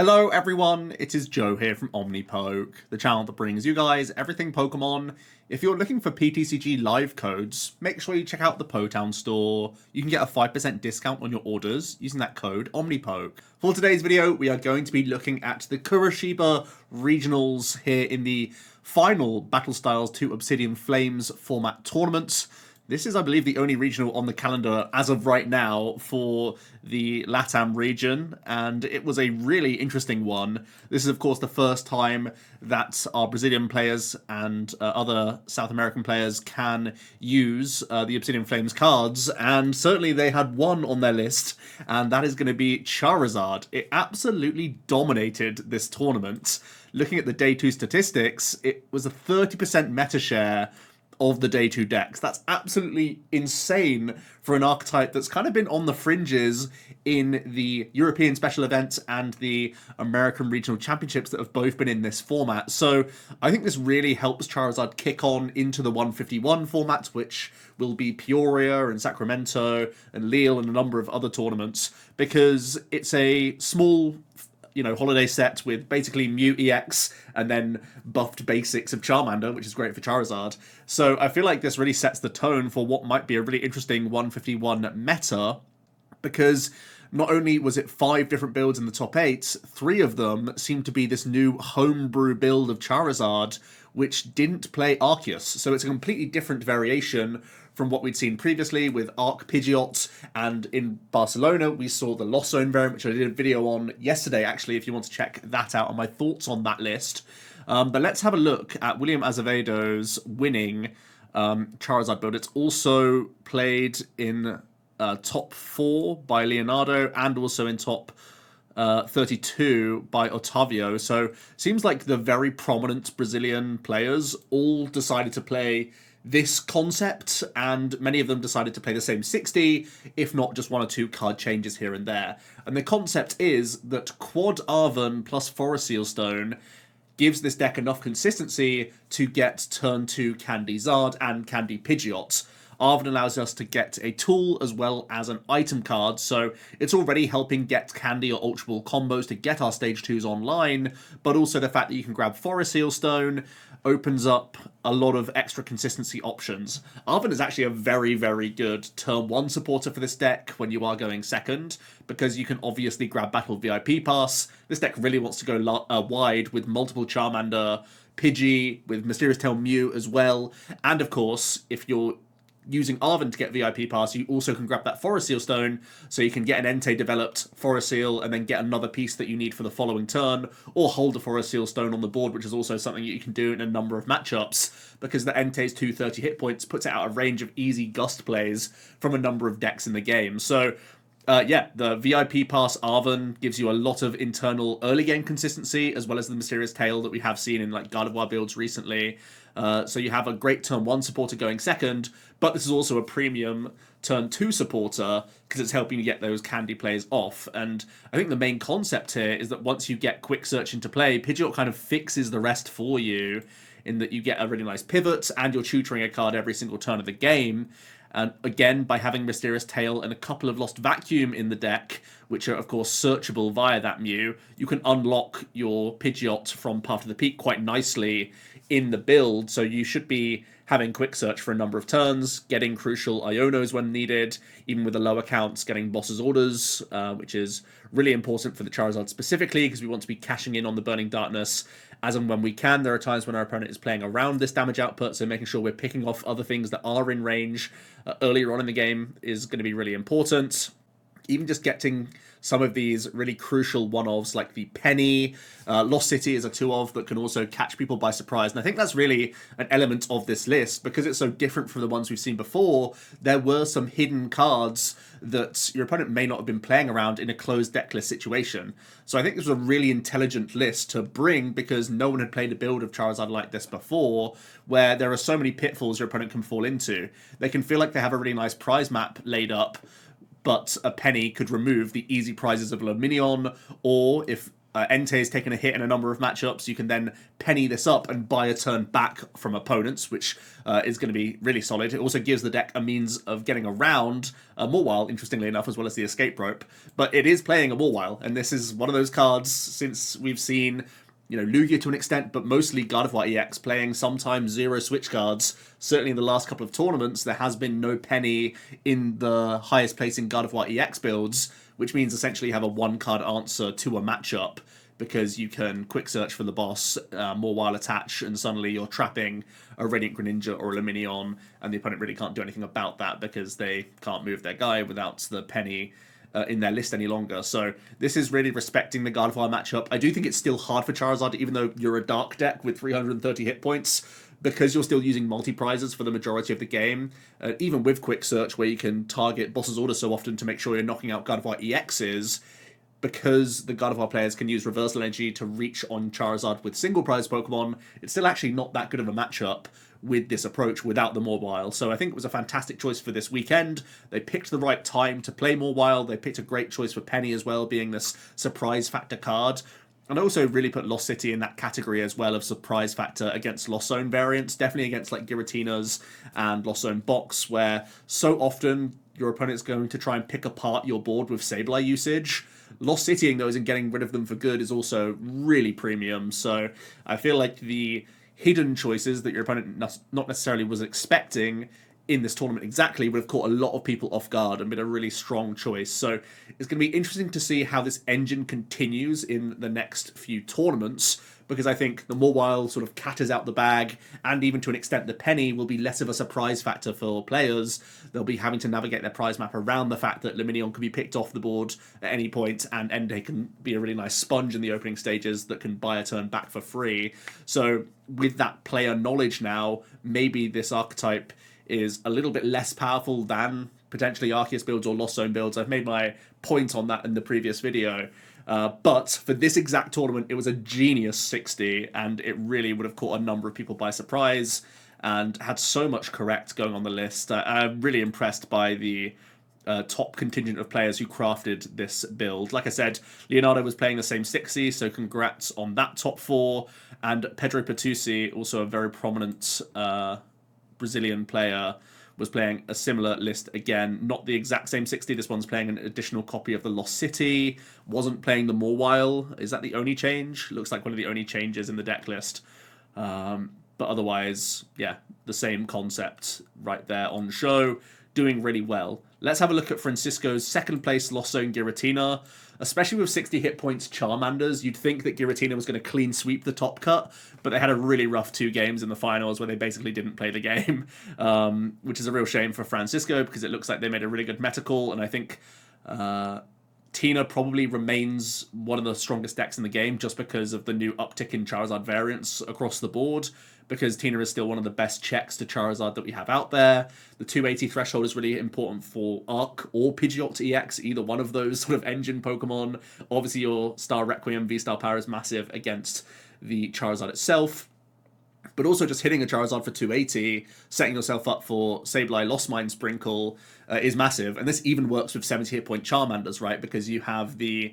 Hello everyone, it is Joe here from OmniPoke, the channel that brings you guys everything Pokemon. If you're looking for PTCG live codes, make sure you check out the Potown store. You can get a 5% discount on your orders using that code OmniPoke. For today's video, we are going to be looking at the Curitiba Regionals here in the final Battle Styles 2 Obsidian Flames format tournament. This is, I believe, the only regional on the calendar as of right now for the LATAM region, and it was a really interesting one. This is, of course, the first time that our Brazilian players and other South American players can use the Obsidian Flames cards, and certainly they had one on their list, and that is going to be Charizard. It absolutely dominated this tournament. Looking at the Day 2 statistics, it was a 30% meta share of the Day 2 decks. That's absolutely insane for an archetype that's kind of been on the fringes in the European Special Events and the American Regional Championships that have both been in this format. So I think this really helps Charizard kick on into the 151 format, which will be Peoria and Sacramento and Lille and a number of other tournaments, because it's a small holiday set with basically Mew EX and then buffed basics of Charmander, which is great for Charizard. So I feel like this really sets the tone for what might be a really interesting 151 meta, because not only was it 5 different builds in the top 8, 3 of them seem to be this new homebrew build of Charizard, which didn't play Arceus. So it's a completely different variation from what we'd seen previously with Arc Pidgeot, and in Barcelona we saw the Lost Zone variant, which I did a video on yesterday actually, if you want to check that out, on my thoughts on that list. But let's have a look at William Azevedo's winning Charizard build. It's also played in top 4 by Leonardo and also in top 32 by Otavio. So seems like the very prominent Brazilian players all decided to play this concept, and many of them decided to play the same 60, if not just 1 or 2 card changes here and there. And the concept is that Quad Arven plus Forest Seal Stone gives this deck enough consistency to get turn 2 Candy Zard and Candy Pidgeot. Arven allows us to get a tool as well as an item card, so it's already helping get Candy or Ultra Ball combos to get our Stage 2s online, but also the fact that you can grab Forest Seal Stone opens up a lot of extra consistency options. Arven is actually a very, very good turn 1 supporter for this deck when you are going second, because you can obviously grab Battle VIP Pass. This deck really wants to go wide with multiple Charmander, Pidgey, with Mysterious Tail Mew as well, and of course, if you're using Arven to get VIP Pass, you also can grab that Forest Seal Stone, so you can get an Entei developed Forest Seal and then get another piece that you need for the following turn, or hold a Forest Seal Stone on the board, which is also something that you can do in a number of matchups, because the Entei's 230 hit points puts it out a range of easy Gust plays from a number of decks in the game. So the VIP Pass Arven gives you a lot of internal early game consistency, as well as the Mysterious Tail that we have seen in like Gardevoir builds recently. So you have a great turn 1 supporter going second, but this is also a premium turn 2 supporter because it's helping you get those candy plays off. And I think the main concept here is that once you get Quick Search into play, Pidgeot kind of fixes the rest for you, in that you get a really nice pivot and you're tutoring a card every single turn of the game. And again, by having Mysterious Tail and a couple of Lost Vacuum in the deck, which are of course searchable via that Mew, you can unlock your Pidgeot from Path to the Peak quite nicely in the build. So you should be having Quick Search for a number of turns, getting crucial Ionos when needed, even with the lower counts, getting Boss's Orders, which is really important for the Charizard specifically, because we want to be cashing in on the Burning Darkness as and when we can. There are times when our opponent is playing around this damage output, so making sure we're picking off other things that are in range earlier on in the game is going to be really important. Even just getting some of these really crucial one-offs like the Penny, Lost City is a 2-of that can also catch people by surprise. And I think that's really an element of this list, because it's so different from the ones we've seen before. There were some hidden cards that your opponent may not have been playing around in a closed deck list situation. So I think this was a really intelligent list to bring, because no one had played a build of Charizard like this before, where there are so many pitfalls your opponent can fall into. They can feel like they have a really nice prize map laid up, but a Penny could remove the easy prizes of Luminion, or if Entei's taken a hit in a number of matchups. You can then penny this up and buy a turn back from opponents, which is going to be really solid. It also gives the deck a means of getting around Mawile, interestingly enough, as well as the escape rope. But it is playing a Mawile, and this is one of those cards since we've seen, you know, Lugia to an extent, but mostly Gardevoir EX playing sometimes zero switch cards. Certainly in the last couple of tournaments, there has been no penny in the highest placing Gardevoir EX builds, which means essentially you have a one-card answer to a matchup because you can quick search for the boss, Mawile attach, and suddenly you're trapping a Radiant Greninja or a Lumineon, and the opponent really can't do anything about that because they can't move their guy without the penny in their list any longer. So this is really respecting the Gardevoir matchup. I do think it's still hard for Charizard, even though you're a dark deck with 330 hit points, because you're still using multi-prizes for the majority of the game, even with Quick Search, where you can target Boss's Order so often to make sure you're knocking out Gardevoir EXs, because the Gardevoir players can use Reversal Energy to reach on Charizard with single prize Pokemon, it's still actually not that good of a matchup with this approach without the Mawile. So I think it was a fantastic choice for this weekend. They picked the right time to play Mawile. They picked a great choice for Penny as well, being this surprise factor card. And I also really put Lost City in that category as well of surprise factor against Lost Zone variants, definitely against like Giratina's and Lost Zone Box, where so often your opponent's going to try and pick apart your board with Sableye usage. Lost Citying those and getting rid of them for good is also really premium. So I feel like the hidden choices that your opponent not necessarily was expecting in this tournament exactly would have caught a lot of people off guard and been a really strong choice. So it's going to be interesting to see how this engine continues in the next few tournaments, because I think the Mawile sort of cat is out the bag, and even to an extent the penny will be less of a surprise factor for players. They'll be having to navigate their prize map around the fact that Lumineon can be picked off the board at any point, and Entei can be a really nice sponge in the opening stages that can buy a turn back for free. So with that player knowledge now, maybe this archetype is a little bit less powerful than potentially Arceus builds or Lost Zone builds. I've made my point on that in the previous video. But for this exact tournament, it was a genius 60, and it really would have caught a number of people by surprise and had so much correct going on the list. I'm really impressed by the top contingent of players who crafted this build. Like I said, Leonardo was playing the same 60, so congrats on that top four. And Pedro Patusi, also a very prominent Brazilian player, was playing a similar list again. Not the exact same 60. This one's playing an additional copy of the Lost City. Wasn't playing the Mawile. Is that the only change? Looks like one of the only changes in the deck list. But otherwise, yeah, the same concept right there on show. Doing really well. Let's have a look at Francisco's second place Lost Zone Giratina. Especially with 60 hit points Charmanders, you'd think that Giratina was going to clean sweep the top cut, but they had a really rough 2 games in the finals where they basically didn't play the game, which is a real shame for Francisco because it looks like they made a really good meta call, and I think Tina probably remains one of the strongest decks in the game just because of the new uptick in Charizard variants across the board, because Tina is still one of the best checks to Charizard that we have out there. The 280 threshold is really important for Arc or Pidgeot EX, either one of those sort of engine Pokemon. Obviously your Star Requiem V-Star power is massive against the Charizard itself, but also just hitting a Charizard for 280, setting yourself up for Sableye Lost Mine Sprinkle is massive. And this even works with 70 hit point Charmanders, right? Because you have the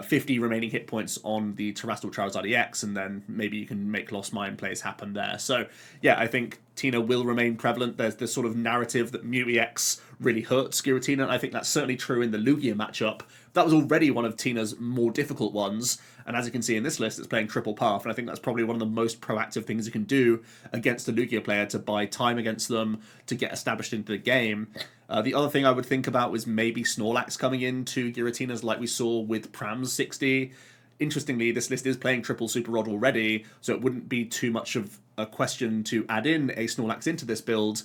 50 remaining hit points on the Terrestrial Charizard EX, and then maybe you can make Lost Mine plays happen there. So yeah, I think Tina will remain prevalent. There's this sort of narrative that Mew EX really hurts Giratina, and I think that's certainly true in the Lugia matchup. That was already one of Tina's more difficult ones, and as you can see in this list, it's playing triple path, and I think that's probably one of the most proactive things you can do against a Lugia player, to buy time against them, to get established into the game. The other thing I would think about was maybe Snorlax coming into Giratina's like we saw with Pram's 60. Interestingly, this list is playing triple Super Rod already, so it wouldn't be too much of a question to add in a Snorlax into this build,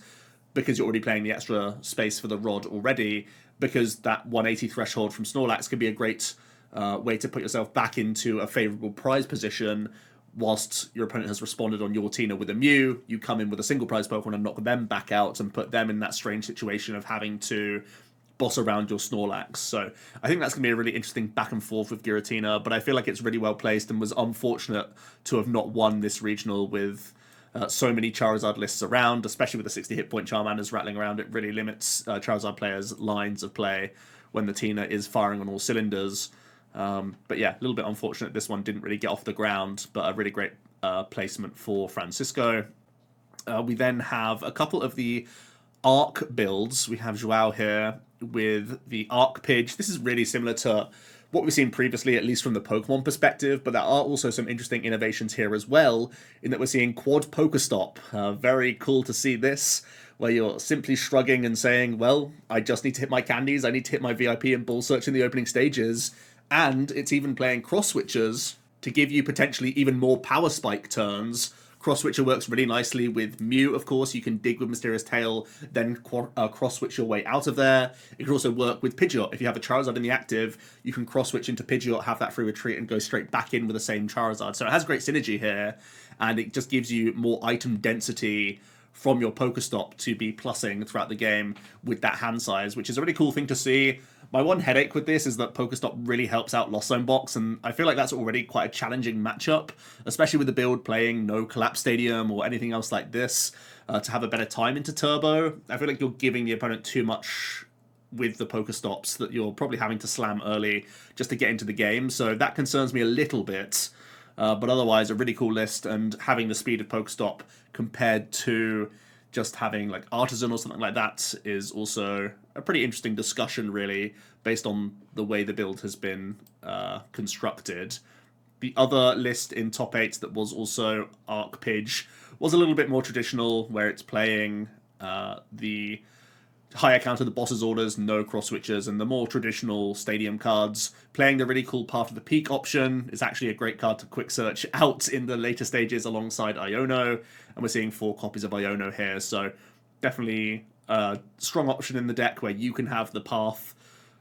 because you're already playing the extra space for the Rod already, because that 180 threshold from Snorlax could be a great way to put yourself back into a favourable prize position whilst your opponent has responded on your Tina with a Mew. You come in with a single prize Pokemon and knock them back out and put them in that strange situation of having to boss around your Snorlax. So I think that's going to be a really interesting back and forth with Giratina, but I feel like it's really well placed and was unfortunate to have not won this regional with so many Charizard lists around, especially with the 60 hit point Charmanders rattling around. It really limits Charizard players' lines of play when the Tina is firing on all cylinders. But yeah, a little bit unfortunate this one didn't really get off the ground, but a really great placement for Francisco. We then have a couple of the Arc builds. We have Joao here with the Arc Pidge. This is really similar to what we've seen previously, at least from the Pokemon perspective, but there are also some interesting innovations here as well, in that we're seeing Quad Pokestop. Very cool to see this, where you're simply shrugging and saying, well, I just need to hit my candies, I need to hit my VIP and Bull Search in the opening stages, and it's even playing Cross Switchers to give you potentially even more Power Spike turns. Cross Switcher works really nicely with Mew, of course. You can dig with Mysterious Tail, then cross switch your way out of there. It can also work with Pidgeot. If you have a Charizard in the active, you can cross switch into Pidgeot, have that free retreat, and go straight back in with the same Charizard. So it has great synergy here, and it just gives you more item density from your Pokestop to be plussing throughout the game with that hand size, which is a really cool thing to see. My one headache with this is that Pokestop really helps out Lost Zone Box, and I feel like that's already quite a challenging matchup, especially with the build playing no Collapse Stadium or anything else like this, to have a better time into Turbo. I feel like you're giving the opponent too much with the Pokestops that you're probably having to slam early just to get into the game, so that concerns me a little bit. But otherwise, a really cool list, and having the speed of Pokestop compared to just having like Artisan or something like that is also a pretty interesting discussion, really, based on the way the build has been constructed. The other list in top 8 that was also Arc Pidge was a little bit more traditional, where it's playing the higher counter, the boss's orders, no cross switchers, and the more traditional stadium cards. Playing the really cool Path of the Peak option is actually a great card to quick search out in the later stages alongside Iono, and we're seeing 4 copies of Iono here, so definitely a strong option in the deck where you can have the Path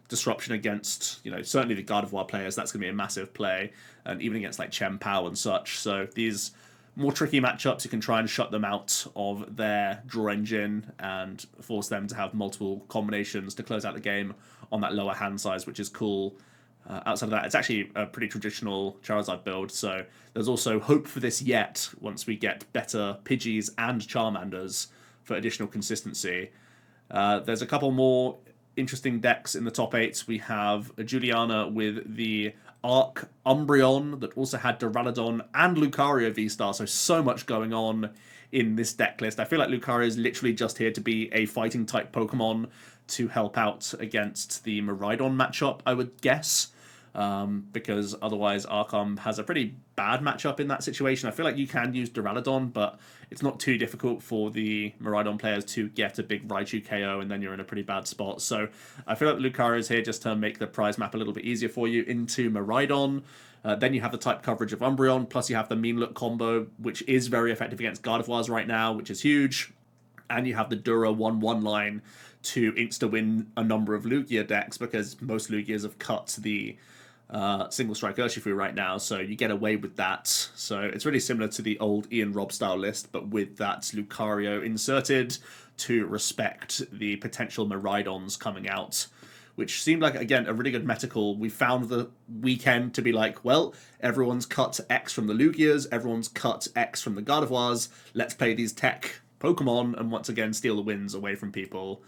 disruption against, certainly the Gardevoir players. That's going to be a massive play, and even against like Chen Pao and such. So these more tricky matchups, you can try and shut them out of their draw engine and force them to have multiple combinations to close out the game on that lower hand size, which is cool. Outside of that, it's actually a pretty traditional Charizard build, so there's also hope for this yet once we get better Pidgeys and Charmanders for additional consistency. There's a couple more interesting decks in the top 8. We have a Juliana with the Arc Umbreon that also had Duraludon and Lucario V-Star, so much going on in this deck list. I feel like Lucario is literally just here to be a fighting type Pokemon to help out against the Miraidon matchup, I would guess. Because otherwise Arkham has a pretty bad matchup in that situation. I feel like you can use Duraludon, but it's not too difficult for the Miraidon players to get a big Raichu KO, and then you're in a pretty bad spot. So I feel like Lucario is here just to make the prize map a little bit easier for you into Miraidon. Then you have the type coverage of Umbreon, plus you have the Mean Look combo, which is very effective against Gardevoirs right now, which is huge. And you have the Dura 1-1 line to insta-win a number of Lugia decks, because most Lugias have cut the single strike Urshifu right now, so you get away with that. So it's really similar to the old Ian Robb style list, but with that Lucario inserted to respect the potential Miraidons coming out, which seemed like, again, a really good metacal. We found the weekend to be like, well, everyone's cut X from the Lugias, everyone's cut X from the Gardevoirs, let's play these tech Pokemon and once again steal the wins away from people.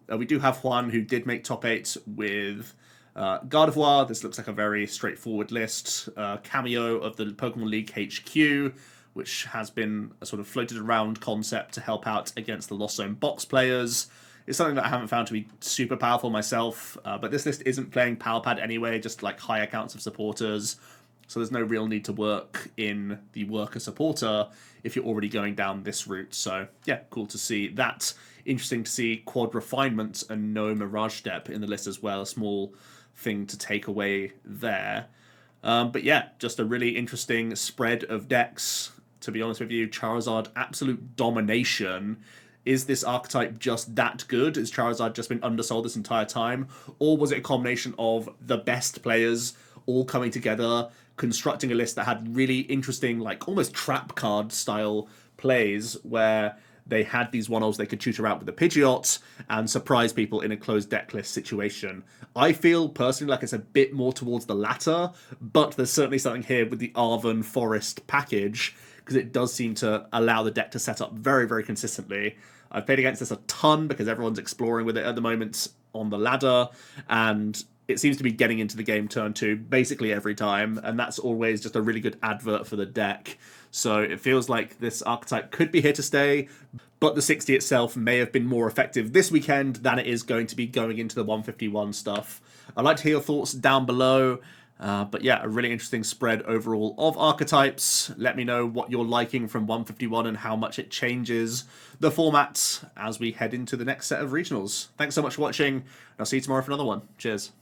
We do have Juan, who did make top 8 with Gardevoir. This looks like a very straightforward list. Cameo of the Pokemon League HQ, which has been a sort of floated around concept to help out against the Lost Zone Box players. It's something that I haven't found to be super powerful myself, but this list isn't playing Power Pad anyway, just like higher counts of supporters. So there's no real need to work in the worker supporter if you're already going down this route. So yeah, cool to see that. Interesting to see Quad Refinement and no Mirage Step in the list as well. A small thing to take away there. But yeah, just a really interesting spread of decks. To be honest with you, Charizard, absolute domination. Is this archetype just that good? Has Charizard just been undersold this entire time? Or was it a combination of the best players all coming together, constructing a list that had really interesting, like almost trap card style plays where they had these one-offs they could tutor out with the Pidgeot and surprise people in a closed deck list situation? I feel personally like it's a bit more towards the latter, but there's certainly something here with the Arven Forest package, because it does seem to allow the deck to set up very, very consistently. I've played against this a ton because everyone's exploring with it at the moment on the ladder, and it seems to be getting into the game turn 2 basically every time, and that's always just a really good advert for the deck. So it feels like this archetype could be here to stay, but the 60 itself may have been more effective this weekend than it is going to be going into the 151 stuff. I'd like to hear your thoughts down below. But yeah, a really interesting spread overall of archetypes. Let me know what you're liking from 151 and how much it changes the format as we head into the next set of regionals. Thanks so much for watching, and I'll see you tomorrow for another one. Cheers.